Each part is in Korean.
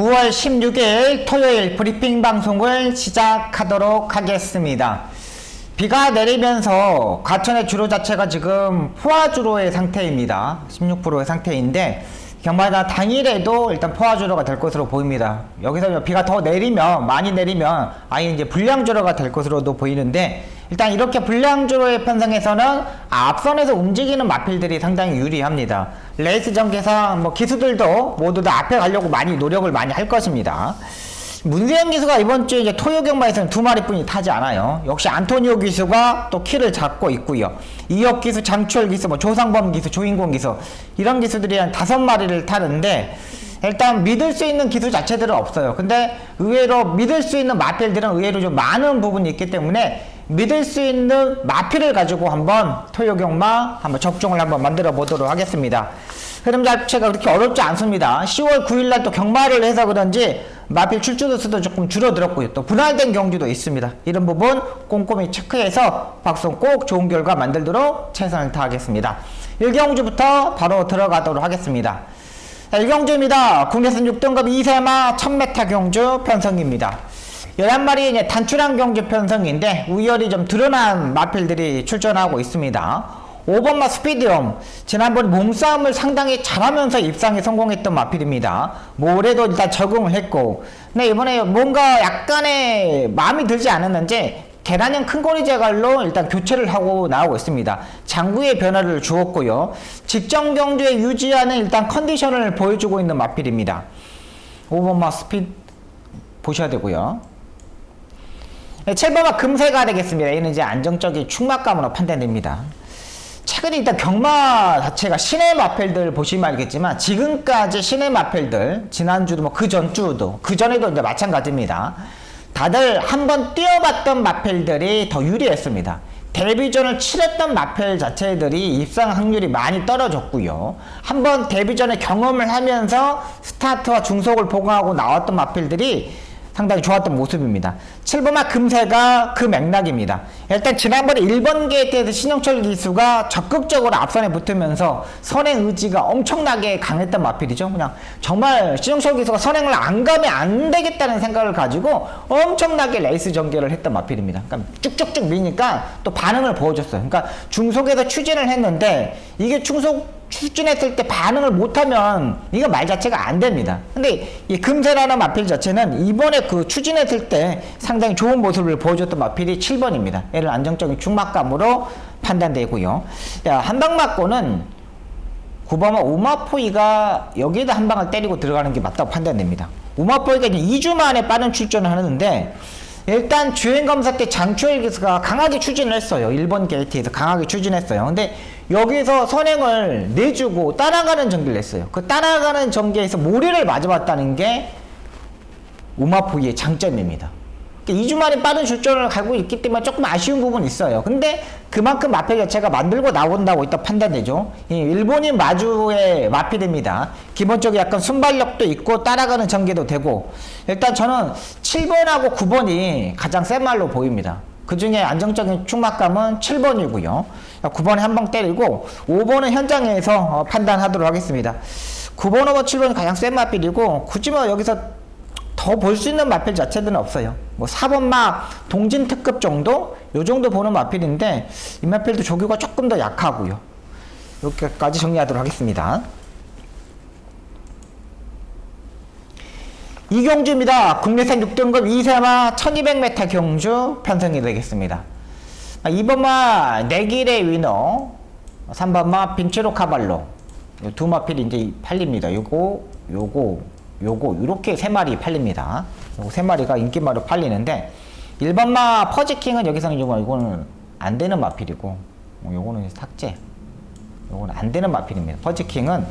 9월 16일 토요일 브리핑 방송을 시작하도록 하겠습니다. 비가 내리면서 과천의 주로 자체가 지금 포화주로의 상태입니다. 16%의 상태인데 경마다 당일에도 일단 포화주로가 될 것으로 보입니다. 여기서 비가 더 내리면, 많이 내리면 아예 이제 불량주로가 될 것으로도 보이는데, 일단 이렇게 불량주로의 편성에서는 앞선에서 움직이는 마필들이 상당히 유리합니다. 레이스 전개상 기수들도 모두 다 앞에 가려고 많이 노력을 많이 할 것입니다. 문세영 기수가 이번 주에 이제 토요 경마에서는 2마리뿐이 타지 않아요. 역시 안토니오 기수가 또 키를 잡고 있고요. 이혁 기수, 장추열 기수, 조상범 기수, 조인공 기수, 이런 기수들이 한 5마리를 타는데, 일단 믿을 수 있는 기수 자체들은 없어요. 근데 의외로 믿을 수 있는 마필들은 의외로 좀 많은 부분이 있기 때문에 믿을 수 있는 마필을 가지고 한번 토요 경마 한번 적중을 한번 만들어 보도록 하겠습니다. 흐름 자체가 그렇게 어렵지 않습니다. 10월 9일날 또 경마를 해서 그런지 마필 출주도 수도 조금 줄어들었고요. 또 분할된 경주도 있습니다. 이런 부분 꼼꼼히 체크해서 방송 꼭 좋은 결과 만들도록 최선을 다하겠습니다. 1경주부터 바로 들어가도록 하겠습니다. 1경주입니다. 국내선 6등급 2세마 1000m 경주 편성입니다. 11마리 이제 단출한 경주 편성인데 우열이 좀 드러난 마필들이 출전하고 있습니다. 5번마 스피드홈, 지난번 몸싸움을 상당히 잘하면서 입상에 성공했던 마필입니다. 올해도 일단 적응을 했고, 근데 이번에 뭔가 약간의 마음이 들지 않았는지 계란형 큰고리 제갈로 일단 교체를 하고 나오고 있습니다. 장구의 변화를 주었고요. 직전 경주에 유지하는 일단 컨디션을 보여주고 있는 마필입니다. 5번마 스피드 보셔야 되고요. 7번마 금세가 되겠습니다. 얘는 이제 안정적인 충막감으로 판단됩니다. 최근에 일단 경마 자체가 신의 마필들 보시면 알겠지만, 지금까지 신의 마필들, 지난주도 그 전주도, 그 전에도 이제 마찬가지입니다. 다들 한번 뛰어봤던 마필들이 더 유리했습니다. 데뷔전을 치렀던 마필 자체들이 입상 확률이 많이 떨어졌고요. 한번 데뷔전에 경험을 하면서 스타트와 중속을 보강하고 나왔던 마필들이 상당히 좋았던 모습입니다. 7번마 금세가 그 맥락입니다. 일단 지난번에 1번 게이트에서 신영철 기수가 적극적으로 앞선에 붙으면서 선행 의지가 엄청나게 강했던 마필이죠. 그냥 정말 신영철 기수가 선행을 안 가면 안 되겠다는 생각을 가지고 엄청나게 레이스 전개를 했던 마필입니다. 그러니까 쭉쭉쭉 미니까 또 반응을 보여줬어요. 그러니까 중속에서 추진을 했는데, 이게 중속 추진했을 때 반응을 못하면 이거 말 자체가 안 됩니다. 근데 이 금세라는 마필 자체는 이번에 그 추진했을 때 상당히 좋은 모습을 보여줬던 마필이 7번입니다. 얘를 안정적인 충막감으로 판단되고요. 한방 맞고는 9번은 우마포이가 여기에다 한 방을 때리고 들어가는 게 맞다고 판단됩니다. 우마포이가 이제 2주 만에 빠른 출전을 하는데, 일단 주행검사 때 장추열 기수가 강하게 추진을 했어요. 1번 게이트에서 강하게 추진했어요. 근데 여기서 선행을 내주고 따라가는 전개를 했어요. 그 따라가는 전개에서 모래를 맞아봤다는 게 우마포이의 장점입니다. 2주 만에 빠른 출전을 가고 있기 때문에 조금 아쉬운 부분이 있어요. 근데 그만큼 마필 자체가 만들고 나온다고 일단 판단되죠. 일본인 마주의 마필입니다. 기본적으로 약간 순발력도 있고 따라가는 전개도 되고, 일단 저는 7번하고 9번이 가장 센 말로 보입니다. 그 중에 안정적인 충막감은 7번이고요. 9번에 한 방 때리고 5번은 현장에서 판단하도록 하겠습니다. 9번, 5번, 7번이 가장 센 마필이고, 굳이 여기서 더 볼 수 있는 마필 자체들은 없어요. 4번마 동진 특급 정도? 요 정도 보는 마필인데, 이 마필도 조교가 조금 더 약하고요. 이렇게까지 정리하도록 하겠습니다. 이경주입니다. 국내산 6등급 2세마 1200m 경주 편성이 되겠습니다. 2번마 내길의 위너, 3번마 빈체로 카발로, 두 마필이 이제 팔립니다. 요거 요렇게 3마리 팔립니다. 요거 3마리가 인기마로 팔리는데, 1번마 퍼지킹은 여기서는 이거는 안 되는 마필이고, 요거는 삭제. 요거는 안 되는 마필입니다. 퍼지킹은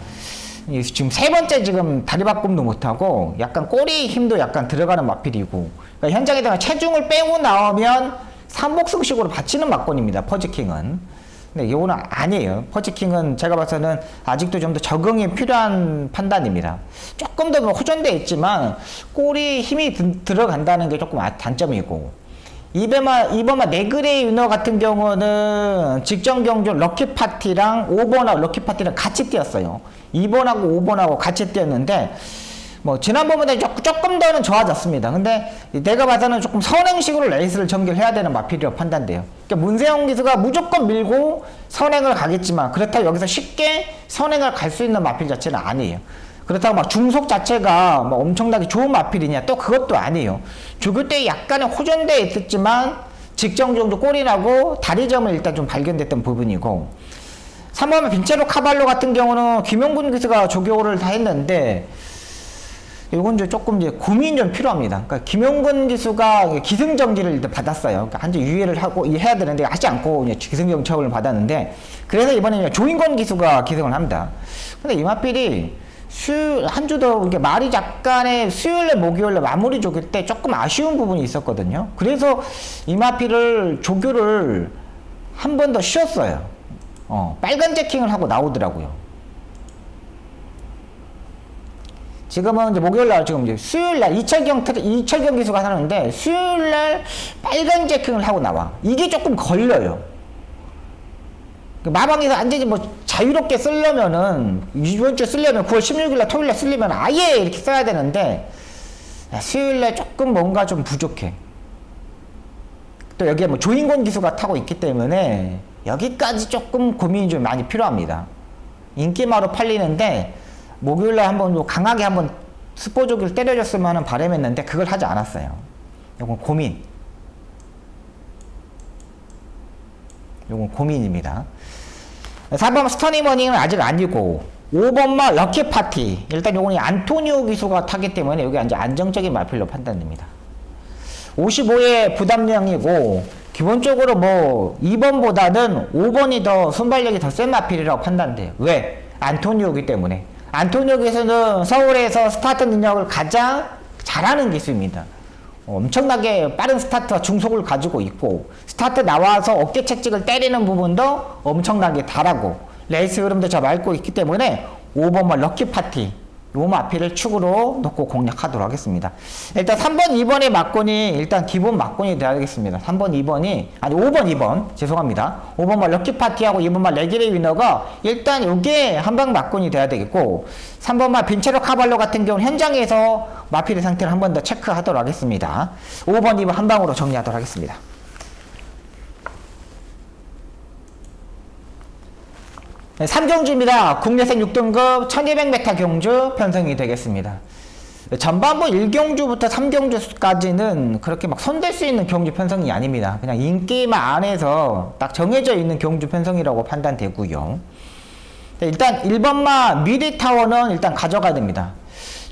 지금 3번째 지금 다리바꿈도 못하고 약간 꼬리 힘도 약간 들어가는 마필이고, 그러니까 현장에다가 체중을 빼고 나오면 삼복승식으로 받치는 막권입니다. 퍼지킹은. 근데 이거는 아니에요. 퍼지킹은 제가 봐서는 아직도 좀 더 적응이 필요한 판단입니다. 조금 더 호전되어 있지만 꼬리 힘이 들어간다는 게 조금 단점이고, 2번마 네그레이 위너 같은 경우는 직전 경주 럭키파티랑 5번하고 럭키파티랑 같이 뛰었어요. 2번하고 5번하고 같이 뛰었는데 뭐 지난번보다 조금 더는 좋아졌습니다. 근데 내가 봐서는 조금 선행식으로 레이스를 전개를 해야 되는 마필이라고 판단돼요. 그러니까 문세영 기수가 무조건 밀고 선행을 가겠지만 그렇다고 여기서 쉽게 선행을 갈 수 있는 마필 자체는 아니에요. 그렇다고 막 중속 자체가 뭐 엄청나게 좋은 마필이냐 또 그것도 아니에요. 조교 때 약간의 호전되어 있었지만 직전 정도 꼴이 나고 다리점을 일단 좀 발견됐던 부분이고 3번은 빈체로 카발로 같은 경우는 김용군 기수가 조교를 다 했는데 이건 이제 조금 이제 고민이 좀 필요합니다. 그러니까 김용근 기수가 기승전결을 일단 받았어요. 그러니까 한주 유예를 하고 해야 되는데 하지 않고 이제 기승전 처분을 받았는데 그래서 이번에 조인권 기수가 기승을 합니다. 근데 이마필이 한 주 더 이렇게 말이 약간의 수요일에 목요일에 마무리 조교 때 조금 아쉬운 부분이 있었거든요. 그래서 이마필을 조교를 한 번 더 쉬었어요. 빨간 제킹을 하고 나오더라고요. 지금은 이제 목요일날 지금 이제 수요일날 이철경 기수가 하는데 수요일날 빨간 제킹을 하고 나와. 이게 조금 걸려요. 마방에서 완전히 뭐 자유롭게 쓰려면은 이번 주에 쓰려면 9월 16일날 토요일날 쓰려면 아예 이렇게 써야 되는데 수요일날 조금 뭔가 좀 부족해. 또 여기에 뭐 조인권 기수가 타고 있기 때문에 여기까지 조금 고민이 좀 많이 필요합니다. 인기마로 팔리는데 목요일날 한번 강하게 한번 스포조기를 때려줬으면 하는 바람했는데 그걸 하지 않았어요. 이건 고민입니다. 4번 스터니머닝은 아직 아니고 5번마 럭키파티 일단 요건 안토니오 기수가 타기 때문에 여기 이제 안정적인 마필로 판단됩니다. 55의 부담량이고 기본적으로 뭐 2번보다는 5번이 더 순발력이 더 센 마필이라고 판단돼요. 왜? 안토니오기 때문에. 안토니오 기수는 서울에서 스타트 능력을 가장 잘하는 기수입니다. 엄청나게 빠른 스타트와 중속을 가지고 있고 스타트 나와서 어깨 채찍을 때리는 부분도 엄청나게 잘하고 레이스 흐름도 잘 밟고 있기 때문에 5번만 럭키파티 요 마필을 축으로 놓고 공략하도록 하겠습니다. 일단 3번, 2번의 막권이 일단 기본 막권이 되어야겠습니다. 3번, 2번이 아니 5번, 2번 죄송합니다. 5번만 럭키파티하고 2번만 레기레 위너가 일단 요게 한방 막권이 돼야 되겠고 3번만 빈체로 카발로 같은 경우는 현장에서 마필의 상태를 한 번 더 체크하도록 하겠습니다. 5번, 2번 한방으로 정리하도록 하겠습니다. 네, 3경주입니다. 국내생 6등급 1200m 경주 편성이 되겠습니다. 전반부 1경주부터 3경주까지는 그렇게 막 손댈 수 있는 경주 편성이 아닙니다. 그냥 인기만 안에서 딱 정해져 있는 경주 편성이라고 판단되고요. 네, 일단 1번마 미리타워는 일단 가져가야 됩니다.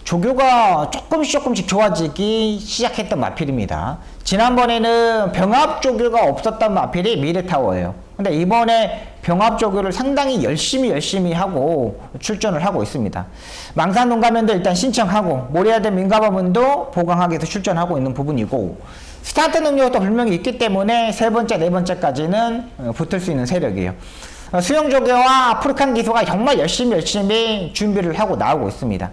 조교가 조금씩 좋아지기 시작했던 마필입니다. 지난번에는 병합 조교가 없었던 마필이 미래타워예요. 근데 이번에 병합 조교를 상당히 열심히 하고 출전을 하고 있습니다. 망산 농가면도 일단 신청하고 모리아드 민가범은도 보강하기 위해서 출전하고 있는 부분이고 스타트 능력도 분명히 있기 때문에 세 번째, 네 번째까지는 붙을 수 있는 세력이에요. 수영 조교와 아프리칸 기수가 정말 열심히 준비를 하고 나오고 있습니다.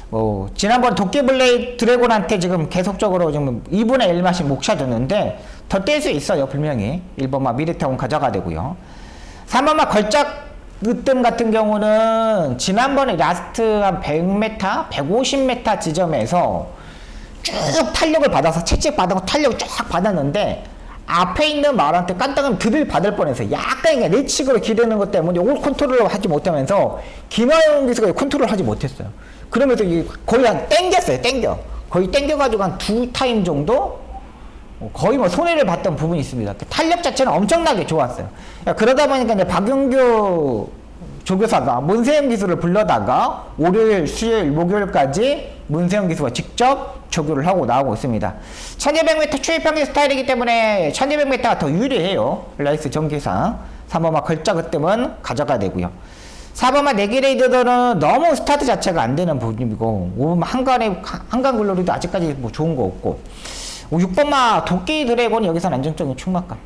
뭐 지난번 도끼블레이드 드래곤한테 지금 계속적으로 지금 2분의 1맛이 목차줬는데 더 뗄 수 있어요. 분명히 1번마 미리타운 가져가야 되고요. 3번마 걸작 으뜸 같은 경우는 지난번에 라스트 한 100m, 150m 지점에서 쭉 탄력을 받아서 채찍 받아서 탄력을 쫙 받았는데 앞에 있는 말한테 깐땅은 드릴 받을 뻔해서 약간 내측으로 기대는 것 때문에 올 컨트롤을 하지 못하면서 김하영 기수가 컨트롤을 하지 못했어요. 그러면서 거의 한 땡겼어요. 거의 땡겨가지고 한 2타임 정도 거의 뭐 손해를 봤던 부분이 있습니다. 탄력 자체는 엄청나게 좋았어요. 그러다 보니까 이제 박용규 조교사가 문세영 기수를 불러다가 월요일, 수요일, 목요일까지 문세영 기수가 직접 조교를 하고 나오고 있습니다. 1200m 추입평균 스타일이기 때문에 1200m가 더 유리해요. 레이스 전개상. 3번마 걸작 으뜸은 가져가야 되고요. 4번마 네기레이드들은 너무 스타트 자체가 안 되는 부분이고 5번마 한강 글로리도 아직까지 뭐 좋은 거 없고 6번마 도끼 드래곤이 여기서는 안정적인 충막감.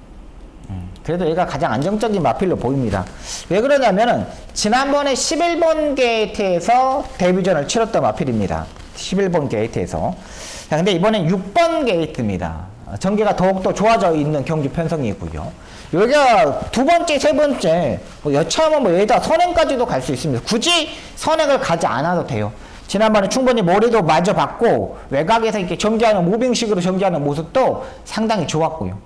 그래도 얘가 가장 안정적인 마필로 보입니다. 왜 그러냐면은 지난번에 11번 게이트에서 데뷔전을 치렀던 마필입니다. 11번 게이트에서. 자, 근데 이번엔 6번 게이트입니다. 전개가 더욱더 좋아져 있는 경주 편성이고요. 여기가 두 번째, 세 번째, 뭐 여차하면 뭐 여기다 선행까지도 갈 수 있습니다. 굳이 선행을 가지 않아도 돼요. 지난번에 충분히 머리도 맞아봤고 외곽에서 이렇게 전개하는 무빙식으로 전개하는 모습도 상당히 좋았고요.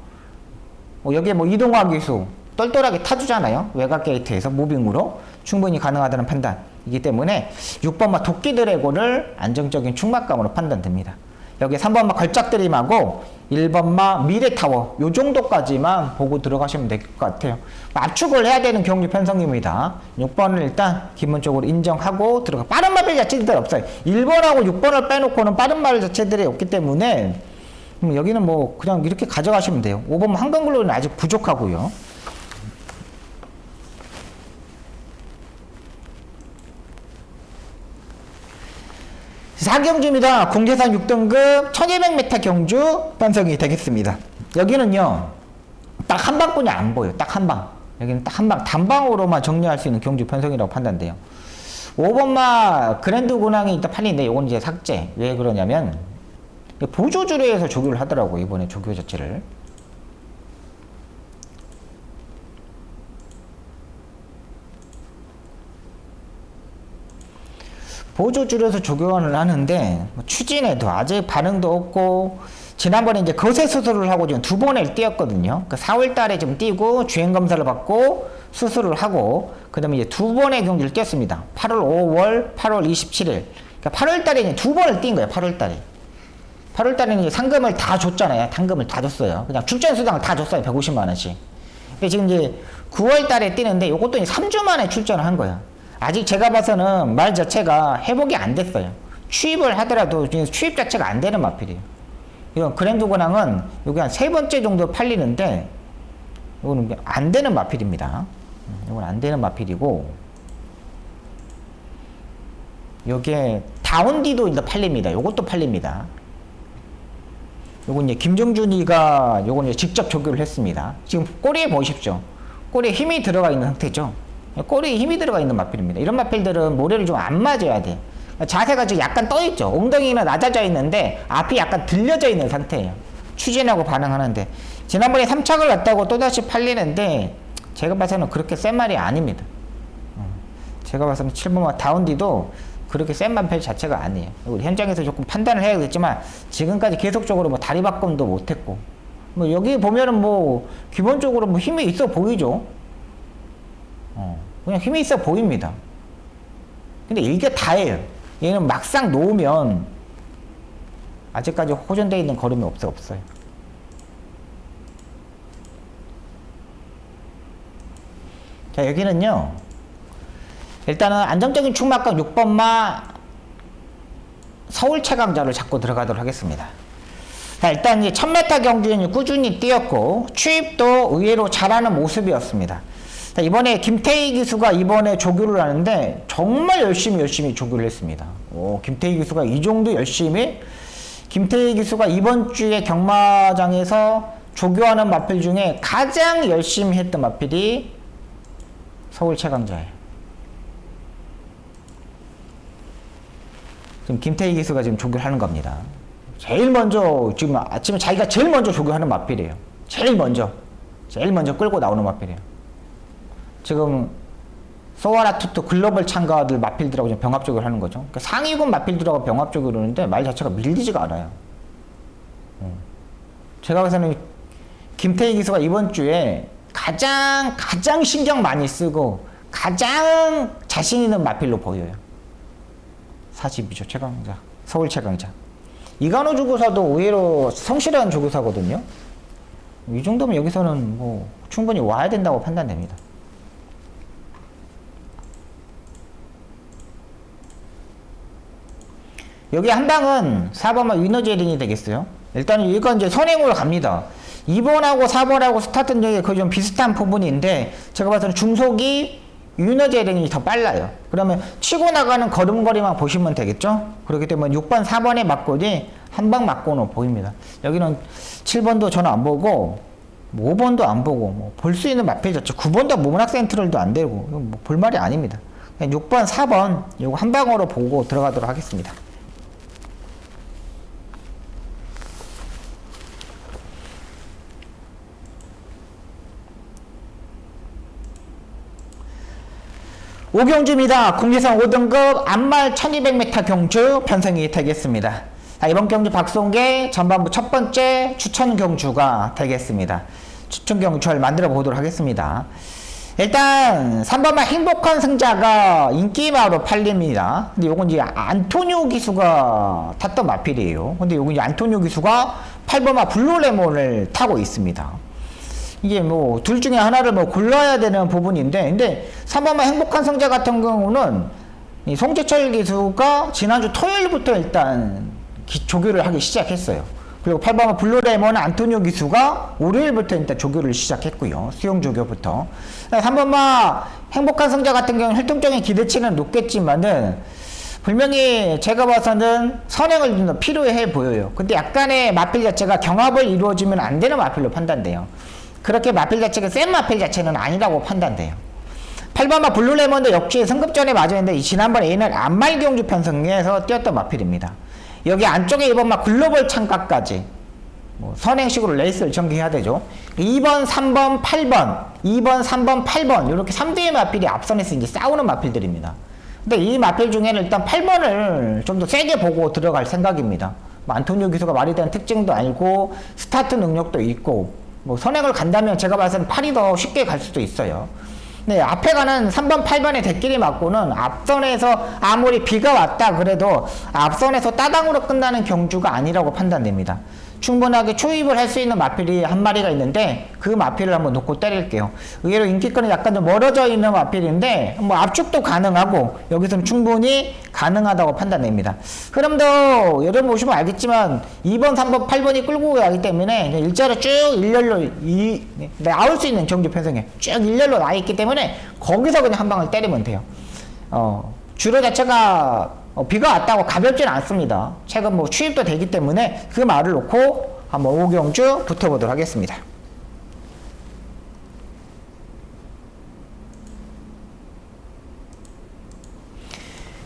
여기에 이동화 기수 똘똘하게 타주잖아요. 외곽 게이트에서 무빙으로 충분히 가능하다는 판단이기 때문에 6번마 도끼 드래곤을 안정적인 충막감으로 판단됩니다. 여기 3번마 걸작드림하고 1번마 미래타워 요 정도까지만 보고 들어가시면 될 것 같아요. 압축을 해야 되는 경주 편성입니다. 6번을 일단 기본적으로 인정하고 들어가. 빠른 마필 자체들이 없어요. 1번하고 6번을 빼놓고는 빠른 마필 자체들이 없기 때문에 여기는 그냥 이렇게 가져가시면 돼요. 5번 한강글로는 아직 부족하고요. 사경주입니다. 공제산 6등급 1200m 경주 편성이 되겠습니다. 여기는요, 딱 한 방뿐이 안 보여요. 딱 한 방. 여기는 딱 한 방, 단방으로만 정리할 수 있는 경주 편성이라고 판단돼요. 5번마 그랜드 군항이 일단 팔리는데, 이건 이제 삭제. 왜 그러냐면, 보조주례에서 조교를 하더라고요. 이번에 조교 자체를. 보조줄에서 조교환을 하는데 추진해도 아직 반응도 없고, 지난번에 이제 거세 수술을 하고 지금 2번을 띄었거든요. 4월 달에 좀 띄고 주행 검사를 받고 수술을 하고 그다음에 이제 2번의 경기를 띄었습니다. 8월 5월 8월 27일. 그러니까 8월 달에 이제 2번을 띈 거예요. 8월 달에. 8월 달에는 이제 상금을 다 줬잖아요. 상금을 다 줬어요. 그냥 출전 수당을 다 줬어요. 150만 원씩. 지금 이제 9월 달에 뛰는데 이것도 이제 3주 만에 출전을 한 거예요. 아직 제가 봐서는 말 자체가 회복이 안 됐어요. 취입을 하더라도 취입 자체가 안 되는 마필이에요. 이건 그랜드 권항은 여기 한 3번째 정도 팔리는데 이거는 안 되는 마필입니다. 이건 안 되는 마필이고, 여기에 다운디도 일단 팔립니다. 요것도 팔립니다. 요건 이제 김정준이가 요건 이제 직접 조교를 했습니다. 지금 꼬리에 보십시오. 꼬리에 힘이 들어가 있는 상태죠. 꼬리에 힘이 들어가 있는 마필입니다. 이런 마필들은 모래를 좀 안 맞아야 돼. 자세가 지금 약간 떠있죠. 엉덩이는 낮아져 있는데 앞이 약간 들려져 있는 상태예요. 추진하고 반응하는데, 지난번에 3착을 났다고 또다시 팔리는데 제가 봐서는 그렇게 센 말이 아닙니다. 제가 봐서는 7번마 다운디도 그렇게 센 마필 자체가 아니에요. 우리 현장에서 조금 판단을 해야겠지만 지금까지 계속적으로 다리 바꿈도 못했고, 여기 보면은 기본적으로 힘이 있어 보이죠. 그냥 힘이 있어 보입니다. 근데 이게 다예요. 얘는 막상 놓으면 아직까지 호전되어 있는 걸음이 없어요. 자, 여기는요, 일단은 안정적인 충막감 6번마 서울 최강자를 잡고 들어가도록 하겠습니다. 자, 일단 이제 1000m 경주는 꾸준히 뛰었고 취입도 의외로 잘하는 모습이었습니다. 자, 이번에 김태희 기수가 이번에 조교를 하는데 정말 열심히 조교를 했습니다. 김태희 기수가 이 정도 열심히, 김태희 기수가 이번 주에 경마장에서 조교하는 마필 중에 가장 열심히 했던 마필이 서울 최강자예요. 지금 김태희 기수가 지금 조교를 하는 겁니다. 제일 먼저, 지금 아침에 자기가 제일 먼저 조교하는 마필이에요. 제일 먼저 끌고 나오는 마필이에요. 지금 소와라투트 글로벌 참가들 마필들하고 지금 병합적으로 하는 거죠. 그러니까 상위군 마필들하고 병합적으로 그러는데 말 자체가 밀리지가 않아요. 제가 봐서는 김태희 기수가 이번 주에 가장 신경 많이 쓰고 가장 자신 있는 마필로 보여요. 42조 최강자, 서울 최강자. 이간호 조교사도 의외로 성실한 조교사거든요. 이 정도면 여기서는 충분히 와야 된다고 판단됩니다. 여기 한 방은 4번만 위너제린이 되겠어요. 일단은 이건 이제 선행으로 갑니다. 2번하고 4번하고 스타트 중에 거의 좀 비슷한 부분인데 제가 봐서는 중속이 위너제린이 더 빨라요. 그러면 치고 나가는 걸음걸이만 보시면 되겠죠. 그렇기 때문에 6번, 4번의 맞고지 한 방 맞고는 보입니다. 여기는 7번도 저는 안 보고 5번도 안 보고 볼 수 있는 마필 자체 9번도 모문학 센트럴도 안 되고 볼 말이 아닙니다. 6번, 4번 요거 한 방으로 보고 들어가도록 하겠습니다. 5경주입니다. 국내선 5등급 안말 1200m 경주 편성이 되겠습니다. 자, 이번 경주 박송계 전반부 첫 번째 추천 경주가 되겠습니다. 추천 경주를 만들어 보도록 하겠습니다. 일단 3번만 행복한 승자가 인기마로 팔립니다. 근데 요건 이제 안토니오 기수가 탔던 마필이에요. 근데 요건 이제 안토니오 기수가 8번만 블루레몬을 타고 있습니다. 이게 뭐 둘 중에 하나를 뭐 골라야 되는 부분인데, 근데 3번만 행복한 승자 같은 경우는 이 송재철 기수가 지난주 토요일부터 일단 조교를 하기 시작했어요. 그리고 8번만 블루레몬 안토니오 기수가 월요일부터 일단 조교를 시작했고요. 수영 조교부터. 3번만 행복한 승자 같은 경우는 활동적인 기대치는 높겠지만은 분명히 제가 봐서는 선행을 좀 더 필요해 보여요. 근데 약간의 마필 자체가 경합을 이루어지면 안 되는 마필로 판단돼요. 그렇게 마필 자체가 센 마필 자체는 아니라고 판단돼요. 8번마 블루레몬도 역시 승급전에 맞았는데 지난번 A는 안말경주 편성에서 뛰었던 마필입니다. 여기 안쪽에 2번마 글로벌 창가까지 뭐 선행식으로 레이스를 전개해야 되죠. 2번, 3번, 8번 2번, 3번, 8번 이렇게 3대의 마필이 앞선에서 이제 싸우는 마필들입니다. 근데 이 마필 중에는 일단 8번을 좀 더 세게 보고 들어갈 생각입니다. 뭐 안토니오 기수가 말이 되는 특징도 알고 스타트 능력도 있고 뭐 선행을 간다면 제가 봐서는 8이 더 쉽게 갈 수도 있어요. 네, 앞에 가는 3번, 8번의 대끼리 맞고는 앞선에서 아무리 비가 왔다 그래도 앞선에서 따당으로 끝나는 경주가 아니라고 판단됩니다. 충분하게 초입을 할 수 있는 마필이 한 마리가 있는데 그 마필을 한번 놓고 때릴게요. 의외로 인기권은 약간 좀 멀어져 있는 마필인데 뭐 압축도 가능하고 여기서는 충분히 가능하다고 판단됩니다. 흐름도 여러분 보시면 알겠지만 2번, 3번, 8번이 끌고 가기 때문에 일자로 쭉 일렬로 나올 수 있는 경주 편성에 쭉 일렬로 나 있기 때문에 거기서 그냥 한 방을 때리면 돼요. 주로 자체가 비가 왔다고 가볍지는 않습니다. 최근 뭐 취입도 되기 때문에 그 말을 놓고 한번 5경주 붙어보도록 하겠습니다.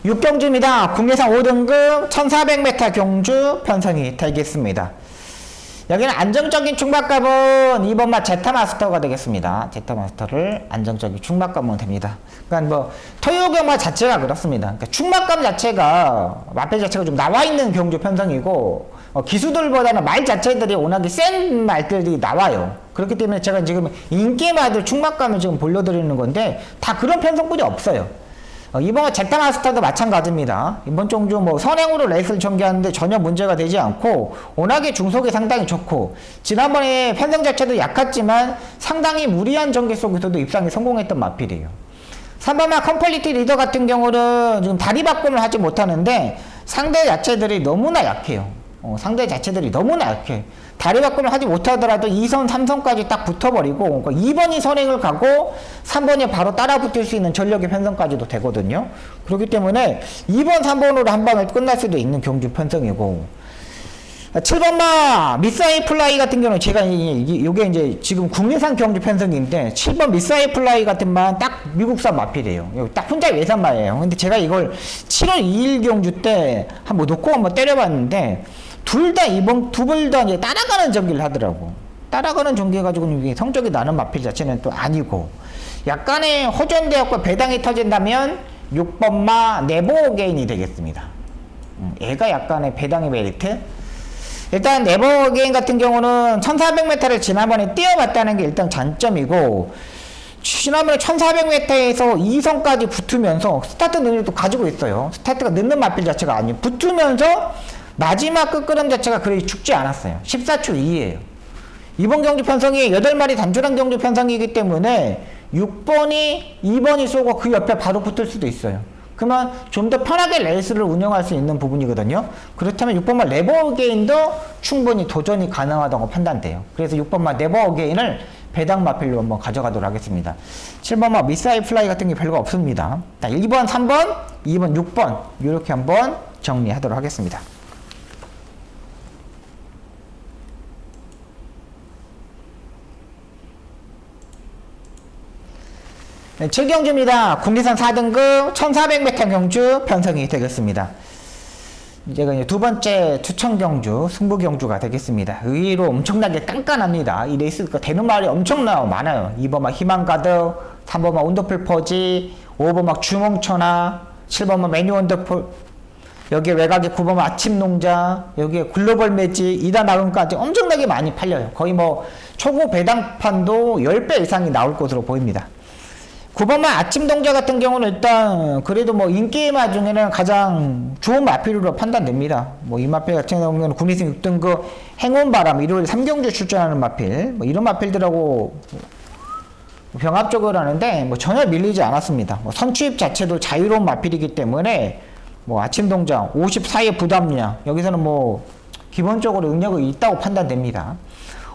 (6경주입니다) 국내선 5등급 1400m 경주 편성이 되겠습니다. 여기는 안정적인 충박감은 2번마 제타마스터가 되겠습니다. 제타마스터를 안정적인 충박감은 됩니다. 그러니까 뭐 토요경마 자체가 그렇습니다. 그러니까 충박감 자체가 마필 자체가 좀 나와 있는 경주 편성이고 기수들보다는 말 자체들이 워낙에 센 말들이 나와요. 그렇기 때문에 제가 지금 인기마들 충박감을 지금 보여드리는 건데 다 그런 편성분이 없어요. 이번 제타마스터도 마찬가지입니다. 이번 경주 뭐 선행으로 레이스를 전개하는데 전혀 문제가 되지 않고 워낙에 중속이 상당히 좋고 지난번에 편성 자체도 약했지만 상당히 무리한 전개 속에서도 입상에 성공했던 마필이에요. 3번마 컴플리트 리더 같은 경우는 지금 다리 바꿈을 하지 못하는데 상대 자체들이 너무나 약해요. 상대 자체들이 너무나 약해. 다리 바꿈을 하지 못하더라도 2선, 3선까지 딱 붙어버리고 그러니까 2번이 선행을 가고 3번이 바로 따라 붙을 수 있는 전력의 편성까지도 되거든요. 그렇기 때문에 2번, 3번으로 한 방에 끝날 수도 있는 경주 편성이고 7번마 미사일 플라이 같은 경우는 제가 이게 이제 지금 국내산 경주 편성인데 7번 미사일 플라이 같은 만 딱 미국산 마필이에요. 딱 혼자 외산마예요. 근데 제가 이걸 7월 2일 경주 때 한번 놓고 한번 때려봤는데 둘 다 이번 두 번 다 이제 따라가는 전기를 하더라고. 따라가는 전기 해가지고 이게 성적이 나는 마필 자체는 또 아니고 약간의 호전되었고 배당이 터진다면 6번마 네버 게인이 되겠습니다. 얘가 약간의 배당의 메리트. 일단 네버 게인 같은 경우는 1400m를 지난번에 뛰어봤다는 게 일단 장점이고 지난번에 1400m에서 2선까지 붙으면서 스타트 능력도 가지고 있어요. 스타트가 늦는 마필 자체가 아니에요. 붙으면서 마지막 끝걸음 자체가 그리 죽지 않았어요. 14초 2예요. 이번 경주 편성이 8마리 단출한 경주 편성이기 때문에 6번이 2번이 쏘고 그 옆에 바로 붙을 수도 있어요. 그러면 좀 더 편하게 레이스를 운영할 수 있는 부분이거든요. 그렇다면 6번마 네버 어게인도 충분히 도전이 가능하다고 판단돼요. 그래서 6번마 네버 어게인을 배당 마필로 한번 가져가도록 하겠습니다. 7번마 미사일 플라이 같은 게 별거 없습니다. 1번, 3번, 2번, 6번 이렇게 한번 정리하도록 하겠습니다. 네, 7경주입니다. 국내선 4등급 1400m 경주 편성이 되겠습니다. 이제가 이제 두 번째 추천 경주, 승부 경주가 되겠습니다. 의외로 엄청나게 깐깐합니다. 이 레이스가 되는 말이 엄청나요. 많아요. 2번마 희망 가득, 3번마 온더풀 퍼지, 5번 막 주몽천하, 7번 막 매니 원더풀, 여기에 외곽에 9번 아침농자, 여기에 글로벌 매지, 이다 나금까지 엄청나게 많이 팔려요. 거의 뭐 초고 배당판도 10배 이상이 나올 것으로 보입니다. 9번만 아침동자 같은 경우는 일단 그래도 뭐 인기마 중에는 가장 좋은 마필로 판단됩니다. 뭐 이 마필 같은 경우는 구미승 6등급 행운바람 일요일 3경주 출전하는 마필, 뭐 이런 마필들하고 병합적으로 하는데 뭐 전혀 밀리지 않았습니다. 뭐 선취입 자체도 자유로운 마필이기 때문에 뭐 아침동자 54의 부담량 여기서는 뭐 기본적으로 능력이 있다고 판단됩니다.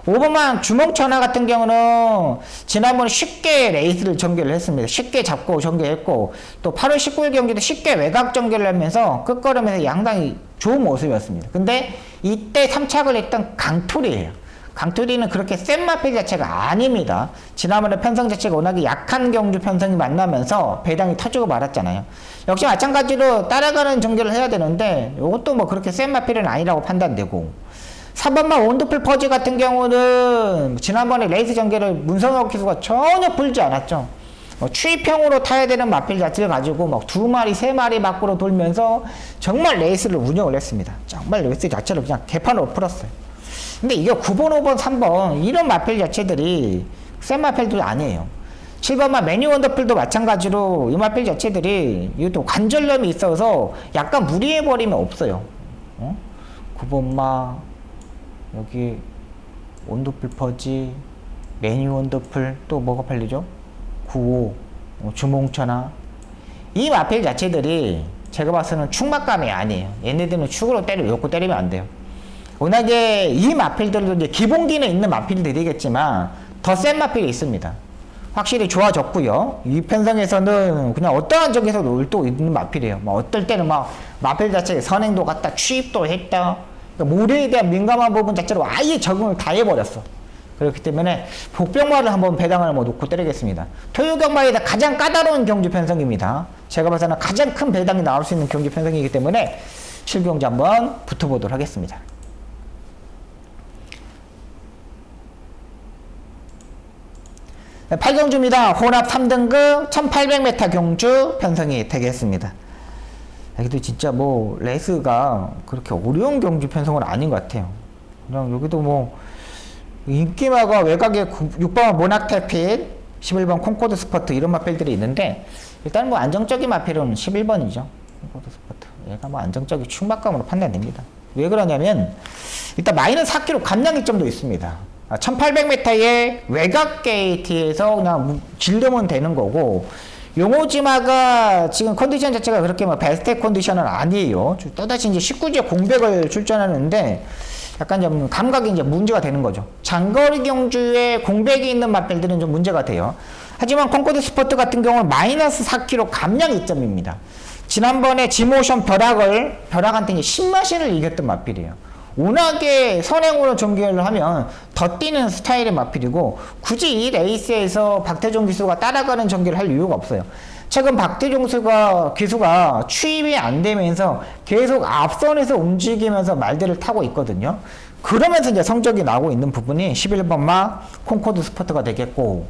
5번만 주몽천하 같은 경우는 지난번에 쉽게 레이스를 전개를 했습니다. 쉽게 잡고 전개했고 또 8월 19일 경기도 쉽게 외곽 전개를 하면서 끝걸음에서 상당히 좋은 모습이었습니다. 근데 이때 3착을 했던 강투리예요. 강투리는 그렇게 센 마필 자체가 아닙니다. 지난번에 편성 자체가 워낙에 약한 경주 편성이 만나면서 배당이 터지고 말았잖아요. 역시 마찬가지로 따라가는 전개를 해야 되는데 이것도 뭐 그렇게 센 마필은 아니라고 판단되고 4번만 원더풀 퍼지 같은 경우는 지난번에 레이스 전개를 문성혁 기수가 전혀 풀지 않았죠. 추입형으로 타야 되는 마필 자체를 가지고 막 2마리, 3마리 밖으로 돌면서 정말 레이스를 운영을 했습니다. 정말 레이스 자체를 그냥 개판으로 풀었어요. 근데 이게 9번, 5번, 3번 이런 마필 자체들이 센 마필들이 아니에요. 7번만 매니 원더풀도 마찬가지로 이 마필 자체들이 이것도 관절염이 있어서 약간 무리해버리면 없어요. 9번마 여기 원더풀 퍼지, 매니 원더풀, 또 뭐가 팔리죠? 95, 주몽천하. 이 마필 자체들이 제가 봐서는 축막감이 아니에요. 얘네들은 축으로 욕고 때리면 안 돼요. 워낙에 이 마필들도 이제 기본기는 있는 마필들이겠지만 더 센 마필이 있습니다. 확실히 좋아졌고요. 이 편성에서는 그냥 어떠한 적에서 놀도 있는 마필이에요. 뭐 어떨 때는 막 마필 자체에 선행도 갔다, 취입도 했다. 그러니까 모래에 대한 민감한 부분 자체로 아예 적응을 다 해버렸어. 그렇기 때문에 복병마를 한번 배당을 한번 놓고 때리겠습니다. 토요경마에다 가장 까다로운 경주 편성입니다. 제가 봐서는 가장 큰 배당이 나올 수 있는 경주 편성이기 때문에 7경주 한번 붙어보도록 하겠습니다. 네, 8경주입니다. 혼합 3등급 1800m 경주 편성이 되겠습니다. 여기도 진짜 뭐 레이스가 그렇게 어려운 경주 편성은 아닌 것 같아요. 그냥 여기도 뭐 인기마가 외곽에 6번 모낙테필, 11번 콩코드 스퍼트 이런 마필들이 있는데 일단 뭐 안정적인 마필은 11번이죠. 콩코드 스퍼트. 얘가 뭐 안정적인 충막감으로 판단됩니다. 왜 그러냐면 일단 마이너스 4kg 감량이점도 있습니다. 1800m의 외곽 게이트에서 그냥 질르면 되는 거고 용호지마가 지금 컨디션 자체가 그렇게 뭐 베스트 컨디션은 아니에요. 또다시 이제 19제 공백을 출전하는데 약간 좀 감각이 이제 문제가 되는 거죠. 장거리 경주에 공백이 있는 마필들은 좀 문제가 돼요. 하지만 콩코드 스포트 같은 경우는 마이너스 4kg 감량 이점입니다. 지난번에 지모션 벼락한테 이제 10마신을 이겼던 마필이에요. 워낙에 선행으로 전개를 하면 더 뛰는 스타일의 마필이고 굳이 이 레이스에서 박태종 기수가 따라가는 전개를 할 이유가 없어요. 최근 박태종 기수가 추입이 안 되면서 계속 앞선에서 움직이면서 말들을 타고 있거든요. 그러면서 이제 성적이 나오고 있는 부분이 11번마 콩코드 스포트가 되겠고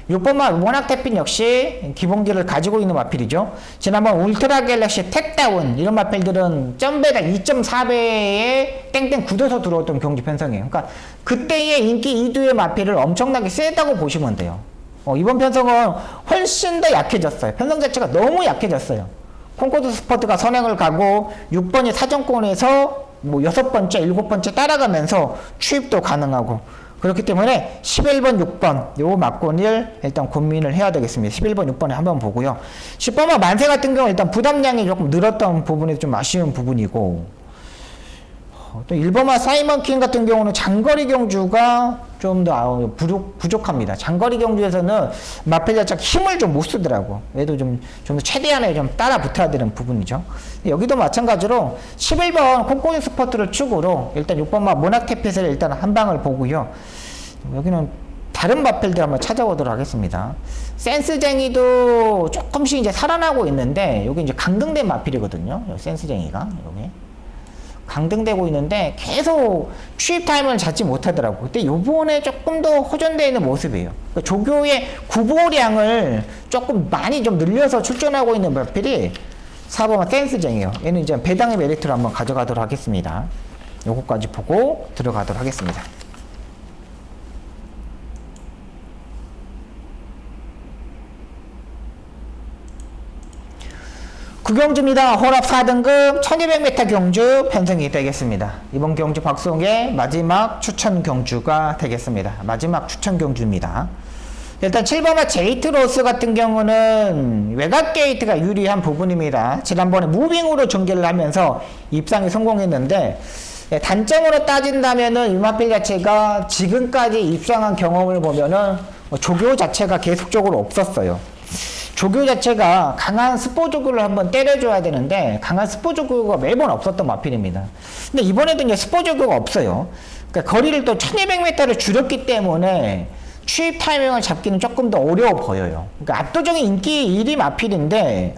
6번마 모낙테핀 역시 기본기를 가지고 있는 마필이죠. 지난번 울트라 갤럭시 택다운 이런 마필들은 점배가 2.4배에 땡땡 굳어서 들어왔던 경기 편성이에요. 그러니까 그때의 인기 2두의 마필을 엄청나게 세다고 보시면 돼요. 이번 편성은 훨씬 더 약해졌어요. 편성 자체가 너무 약해졌어요. 콩코드 스포트가 선행을 가고 6번이 사정권에서 뭐 6번째, 7번째 따라가면서 추입도 가능하고 그렇기 때문에 11번, 6번 요 막권을 일단 고민을 해야 되겠습니다. 11번, 6번에 한번 보고요. 10번만 만세 같은 경우 일단 부담량이 조금 늘었던 부분이 좀 아쉬운 부분이고 또 1번만 사이먼 킹 같은 경우는 장거리 경주가 좀 더 부족합니다. 장거리 경주에서는 마필 자체가 힘을 좀 못 쓰더라고. 얘도 좀 더 최대한에 좀 따라 붙어야 되는 부분이죠. 여기도 마찬가지로 11번 콩코인 스포트를 축으로 일단 6번만 모낙테핏을 일단 한 방을 보고요. 여기는 다른 마필들 한번 찾아보도록 하겠습니다. 센스쟁이도 조금씩 이제 살아나고 있는데 여기 이제 강등된 마필이거든요. 센스쟁이가 여기. 강등되고 있는데 계속 취입 타임을 잡지 못하더라고요. 근데 요번에 조금 더 호전되어 있는 모습이에요. 그러니까 조교의 구보량을 조금 많이 좀 늘려서 출전하고 있는 마필이 4번은 센스쟁이에요. 얘는 이제 배당의 메리트로 한번 가져가도록 하겠습니다. 요거까지 보고 들어가도록 하겠습니다. 구경주입니다. 혼합 4등급 1200m 경주 편성이 되겠습니다. 이번 경주 박송의 마지막 추천 경주가 되겠습니다. 마지막 추천 경주입니다. 일단 7번의 제이트로스 같은 경우는 외곽 게이트가 유리한 부분입니다. 지난번에 무빙으로 전개를 하면서 입상에 성공했는데 단점으로 따진다면은 유마필 자체가 지금까지 입상한 경험을 보면은 조교 자체가 계속적으로 없었어요. 조교 자체가 강한 스포 조교를 한번 때려줘야 되는데 강한 스포 조교가 매번 없었던 마필입니다. 근데 이번에도 이제 스포 조교가 없어요. 그러니까 거리를 또 1200m를 줄였기 때문에 취입 타이밍을 잡기는 조금 더 어려워 보여요. 그러니까 압도적인 인기 1위 마필인데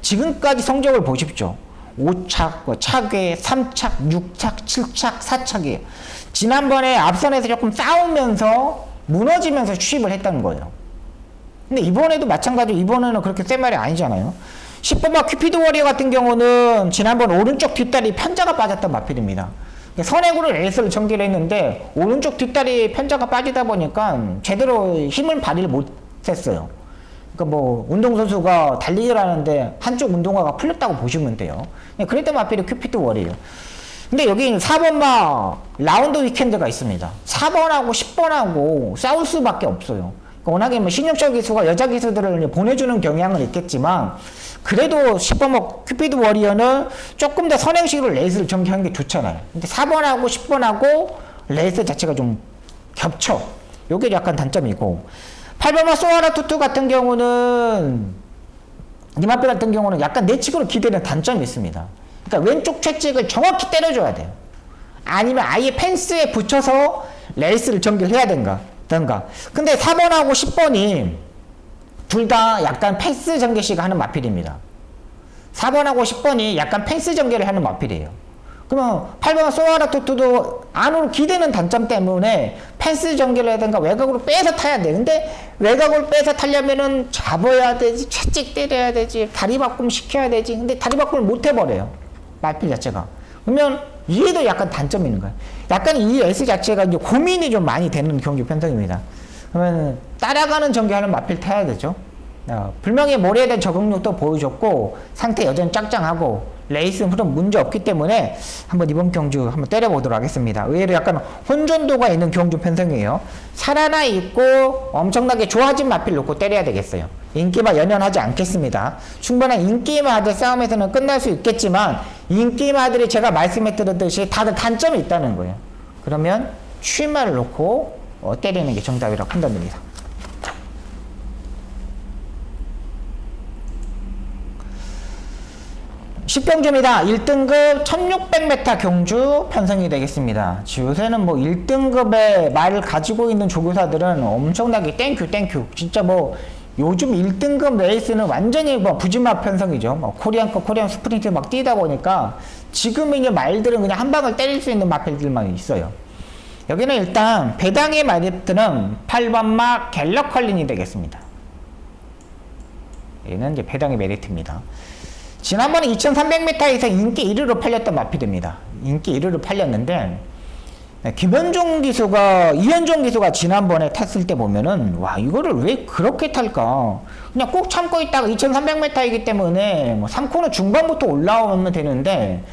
지금까지 성적을 보십시오. 5착, 차괴, 3착, 6착, 7착, 4착이에요. 지난번에 앞선에서 조금 싸우면서 무너지면서 취입을 했다는 거예요. 근데 이번에도 마찬가지로 이번에는 그렇게 센 말이 아니잖아요. 10번마 큐피드 워리어 같은 경우는 지난번 오른쪽 뒷다리 편자가 빠졌던 마필입니다. 선행으로 레이스를 전개를 했는데 오른쪽 뒷다리 편자가 빠지다 보니까 제대로 힘을 발휘를 못했어요. 그러니까 뭐 운동선수가 달리기를 하는데 한쪽 운동화가 풀렸다고 보시면 돼요. 그랬던 마필이 큐피드 워리어. 근데 여기 4번마 라운드 위켄드가 있습니다. 4번하고 10번하고 싸울 수밖에 없어요. 워낙에 뭐 신영철 기수가 여자 기수들을 보내주는 경향은 있겠지만 그래도 10번 큐피드 워리어는 조금 더 선행식으로 레이스를 전개하는 게 좋잖아요. 근데 4번하고 10번하고 레이스 자체가 좀 겹쳐. 요게 약간 단점이고 8번마 소아라 투투 같은 경우는 니마페 같은 경우는 약간 내측으로 기대는 단점이 있습니다. 그러니까 왼쪽 채찍을 정확히 때려줘야 돼요. 아니면 아예 펜스에 붙여서 레이스를 전개를 해야 된가. 근데 4번하고 10번이 둘 다 약간 패스 전개식 하는 마필입니다. 4번하고 10번이 약간 패스 전개를 하는 마필이에요. 그러면 8번 소아라 투투도 안으로 기대는 단점 때문에 패스 전개를 해야 된가 외곽으로 빼서 타야 돼. 근데 외곽으로 빼서 타려면은 잡아야 되지, 채찍 때려야 되지, 다리 바꿈 시켜야 되지. 근데 다리 바꿈을 못 해버려요. 마필 자체가. 그러면 이에도 약간 단점이 있는 거예요. 약간 이 S 자체가 이제 고민이 좀 많이 되는 경기 편성입니다. 그러면 따라가는 전개하는 마필 타야 되죠. 분명히 모래에 대한 적응력도 보여줬고 상태 여전히 짱짱하고 레이스 흐름 문제 없기 때문에 한번 이번 경주 한번 때려보도록 하겠습니다. 의외로 약간 혼전도가 있는 경주 편성이에요. 살아나 있고 엄청나게 좋아진 마필 놓고 때려야 되겠어요. 인기만 연연하지 않겠습니다. 충분한 인기마들 싸움에서는 끝날 수 있겠지만 인기마들이 제가 말씀해 드렸듯이 다들 단점이 있다는 거예요. 그러면 취마를 놓고 때리는 게 정답이라고 판단됩니다. 10경주입니다. 1등급 1600m 경주 편성이 되겠습니다. 요새는 뭐 1등급의 말을 가지고 있는 조교사들은 엄청나게 땡큐 진짜 뭐 요즘 1등급 레이스는 완전히 뭐 부지마 편성이죠. 뭐 코리안컵, 코리안 스프린트 막 뛰다 보니까 지금 이제 말들은 그냥 한 방을 때릴 수 있는 마필들만 있어요. 여기는 일단 배당의 메리트는 8번마 갤러컬린이 되겠습니다. 얘는 이제 배당의 메리트입니다. 지난번에 2300m에서 인기 1위로 팔렸던 마필입니다. 인기 1위로 팔렸는데 김현종 기수가 이현종 기수가 지난번에 탔을 때 보면은 와 이거를 왜 그렇게 탈까 그냥 꼭 참고 있다가 2300m이기 때문에 뭐 3코너 중반부터 올라오면 되는데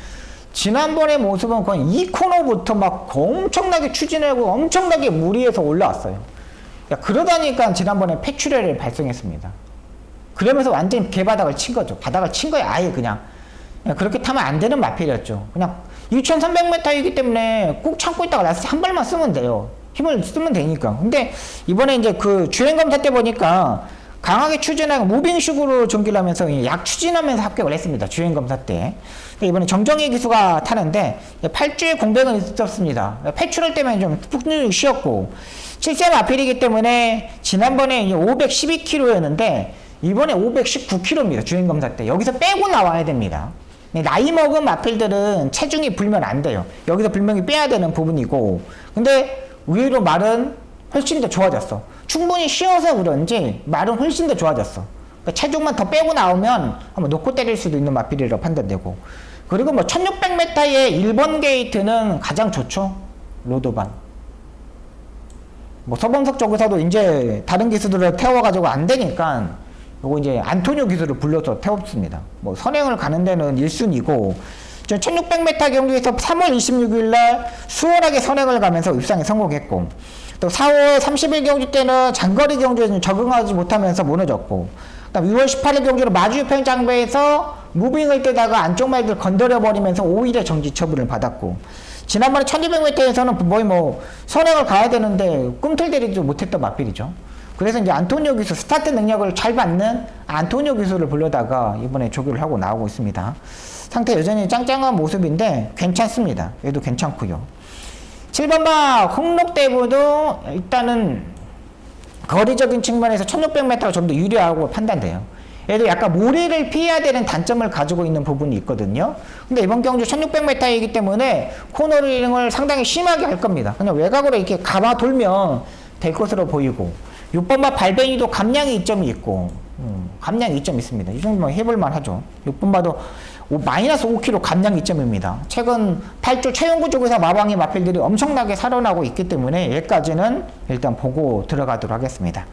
지난번의 모습은 거의 2코너부터 막 엄청나게 추진하고 엄청나게 무리해서 올라왔어요. 그러다니까 지난번에 폐출혈을 발생했습니다. 그러면서 완전히 개바닥을 친 거죠. 바닥을 친 거예요. 아예 그냥 그렇게 타면 안 되는 마필이었죠. 그냥 2300m이기 때문에 꼭 참고 있다가 라스트 한 발만 쓰면 돼요. 힘을 쓰면 되니까. 근데 이번에 이제 그 주행검사 때 보니까 강하게 추진하고 무빙식으로 전기를 하면서 약 추진하면서 합격을 했습니다. 주행검사 때. 이번에 정정희 기수가 타는데 8주의 공백은 있었습니다. 폐출혈 때문에 좀 푹 쉬었고 7세 마필이기 때문에 지난번에 512km였는데 이번에 519km입니다. 주행검사 때. 여기서 빼고 나와야 됩니다. 나이 먹은 마필들은 체중이 불면 안 돼요. 여기서 분명히 빼야 되는 부분이고, 근데 의외로 말은 훨씬 더 좋아졌어. 충분히 쉬어서 그런지 말은 훨씬 더 좋아졌어. 그러니까 체중만 더 빼고 나오면 한번 놓고 때릴 수도 있는 마필이라고 판단되고, 그리고 뭐 1600m의 1번 게이트는 가장 좋죠. 로드반. 뭐 서범석 쪽에서도 이제 다른 기수들을 태워가지고 안 되니까 요거 이제 안토니오 기술을 불러서 태웠습니다. 뭐 선행을 가는 데는 1순위고 1600m 경기에서 3월 26일 날 수월하게 선행을 가면서 입상에 성공했고, 또 4월 30일 경기 때는 장거리 경기에 적응하지 못하면서 무너졌고, 그다음 6월 18일 경기로 마주편 장배에서 무빙을 뜨다가 안쪽 말들 건드려 버리면서 5일의 정지 처분을 받았고, 지난번에 1200m에서는 거의 뭐 선행을 가야 되는데 꿈틀대리도 못했던 마필이죠. 그래서 이제 안토니오 기수, 스타트 능력을 잘 받는 안토니오 기수를 불러다가 이번에 조교를 하고 나오고 있습니다. 상태 여전히 짱짱한 모습인데 괜찮습니다. 얘도 괜찮고요. 7번마 홍록대부도 일단은 거리적인 측면에서 1600m가 좀 더 유리하고 판단돼요. 얘도 약간 모래를 피해야 되는 단점을 가지고 있는 부분이 있거든요. 근데 이번 경주 1600m이기 때문에 코너링을 상당히 심하게 할 겁니다. 그냥 외곽으로 이렇게 감아 돌면 될 것으로 보이고, 6번마 발베니도 감량의 이점이 있고, 감량의 이점이 있습니다. 이 정도면 해볼만 하죠. 6번마도 마이너스 5kg 감량 이점입니다. 최근 8주 최용구 쪽에서 마방의 마필들이 엄청나게 살아나고 있기 때문에 여기까지는 일단 보고 들어가도록 하겠습니다.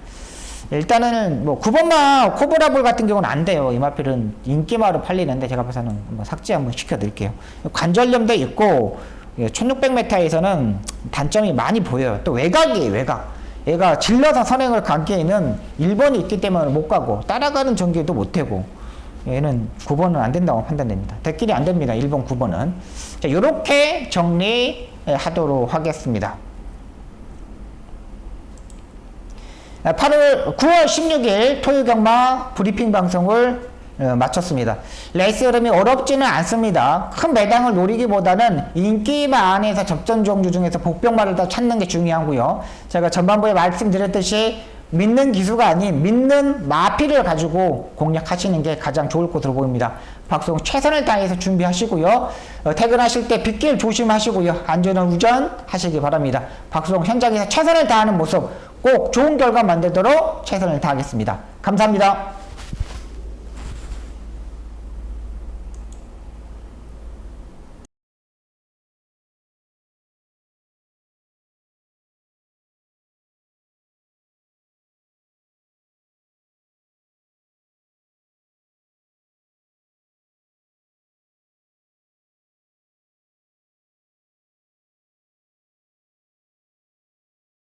일단은 뭐 9번마 코브라볼 같은 경우는 안 돼요. 이 마필은 인기마로 팔리는데 제가 봐서는 한번 삭제 한번 시켜드릴게요. 관절염도 있고 1600m에서는 단점이 많이 보여요. 또 외곽이에요. 외곽. 얘가 질러서 선행을 가기에는 1번이 있기 때문에 못 가고 따라가는 전개도 못 하고, 얘는 9번은 안 된다고 판단됩니다. 대길이 안 됩니다. 1번, 9번은. 자, 요렇게 정리하도록 하겠습니다. 9월 16일 토요일 경마 브리핑 방송을 마쳤습니다. 레이스 흐름이 어렵지는 않습니다. 큰 매당을 노리기보다는 인기마 안에서 접전 종류 중에서 복병마를 더 찾는 게 중요하고요. 제가 전반부에 말씀드렸듯이 믿는 기수가 아닌 믿는 마필을 가지고 공략하시는 게 가장 좋을 것으로 보입니다. 박송 최선을 다해서 준비하시고요. 퇴근하실 때 빗길 조심하시고요. 안전한 운전 하시기 바랍니다. 박송 현장에서 최선을 다하는 모습 꼭 좋은 결과 만들도록 최선을 다하겠습니다. 감사합니다.